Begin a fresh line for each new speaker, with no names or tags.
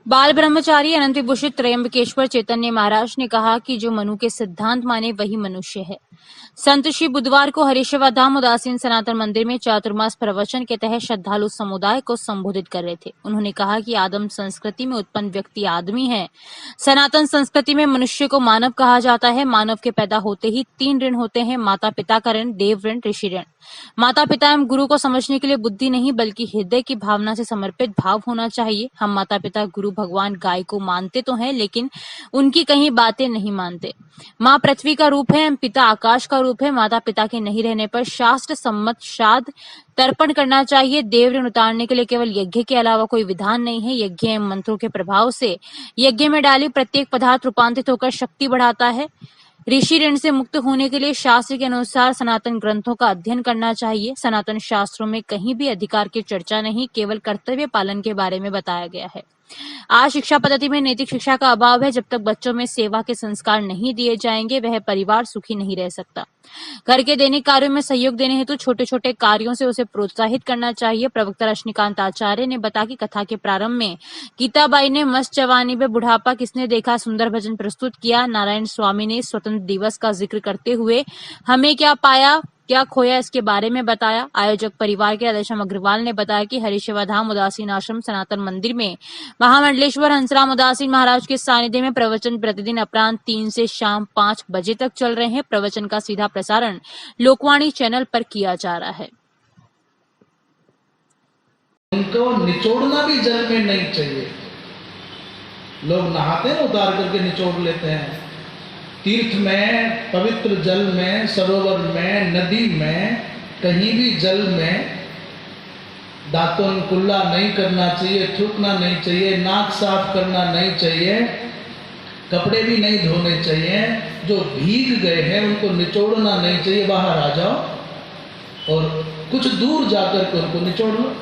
बाल ब्रह्मचारी अनंत विभूषित त्रयंबकेश्वर चैतन्य महाराज ने कहा कि जो मनु के सिद्धांत माने वही मनुष्य है। संत श्री बुधवार को हरिशिवा धाम उदासीन सनातन मंदिर में चातुर्मास प्रवचन के तहत श्रद्धालु समुदाय को संबोधित कर रहे थे। उन्होंने कहा कि आदम संस्कृति में उत्पन्न व्यक्ति आदमी है। सनातन संस्कृति में मनुष्य को मानव कहा जाता है। मानव के पैदा होते ही 3 ऋण होते हैं: माता पिता का ऋण, देव ऋण, ऋषि ऋण। माता पिता एवं गुरु को समझने के लिए बुद्धि नहीं बल्कि हृदय की भावना से समर्पित भाव होना चाहिए। हम माता पिता, गुरु, भगवान, गाय को मानते तो हैं लेकिन उनकी कहीं बातें नहीं मानते। माँ पृथ्वी का रूप है एवं पिता आकाश का रूप है। माता पिता के नहीं रहने पर शास्त्र सम्मत श्राद्ध तर्पण करना चाहिए। देव ऋण उतारने के लिए केवल यज्ञ के अलावा कोई विधान नहीं है। यज्ञ एवं मंत्रों के प्रभाव से यज्ञ में डाली प्रत्येक पदार्थ रूपांतरित होकर शक्ति बढ़ाता है। ऋषि ऋण से मुक्त होने के लिए शास्त्र के अनुसार सनातन ग्रंथों का अध्ययन करना चाहिए। सनातन शास्त्रों में कहीं भी अधिकार की चर्चा नहीं, केवल कर्तव्य पालन के बारे में बताया गया है। आज शिक्षा पद्धति में नैतिक शिक्षा का अभाव है। जब तक बच्चों में सेवा के संस्कार नहीं दिए जाएंगे वह परिवार सुखी नहीं रह सकता। घर के दैनिक कार्यों में सहयोग देने हेतु छोटे छोटे कार्यों से उसे प्रोत्साहित करना चाहिए। प्रवक्ता रश्मिकांत आचार्य ने बताया कि कथा के प्रारंभ में गीताबाई ने मस्त जवानी में बुढ़ापा किसने देखा सुंदर भजन प्रस्तुत किया। नारायण स्वामी ने स्वतंत्र दिवस का जिक्र करते हुए हमें क्या पाया क्या खोया इसके बारे में बताया। आयोजक परिवार के राधेश्याम अग्रवाल ने बताया कि हरिशिवा धाम उदासीन आश्रम सनातन मंदिर में महामंडलेश्वर हंसराम उदासीन महाराज के सानिध्य में प्रवचन प्रतिदिन अपराह्न 3 से शाम 5 बजे तक चल रहे हैं। प्रवचन का सीधा प्रसारण लोकवाणी चैनल पर किया जा रहा है।
उनको निचोड़ना भी जल में नहीं चाहिए। लोग नहाते हैं उतार करके निचोड़ लेते हैं। तीर्थ में, पवित्र जल में, सरोवर में, नदी में, कहीं भी जल में दांतों कुल्ला नहीं करना चाहिए, थूकना नहीं चाहिए, नाक साफ करना नहीं चाहिए, कपड़े भी नहीं धोने चाहिए। जो भीग गए हैं उनको निचोड़ना नहीं चाहिए। बाहर आ जाओ और कुछ दूर जाकर के उनको निचोड़ लो।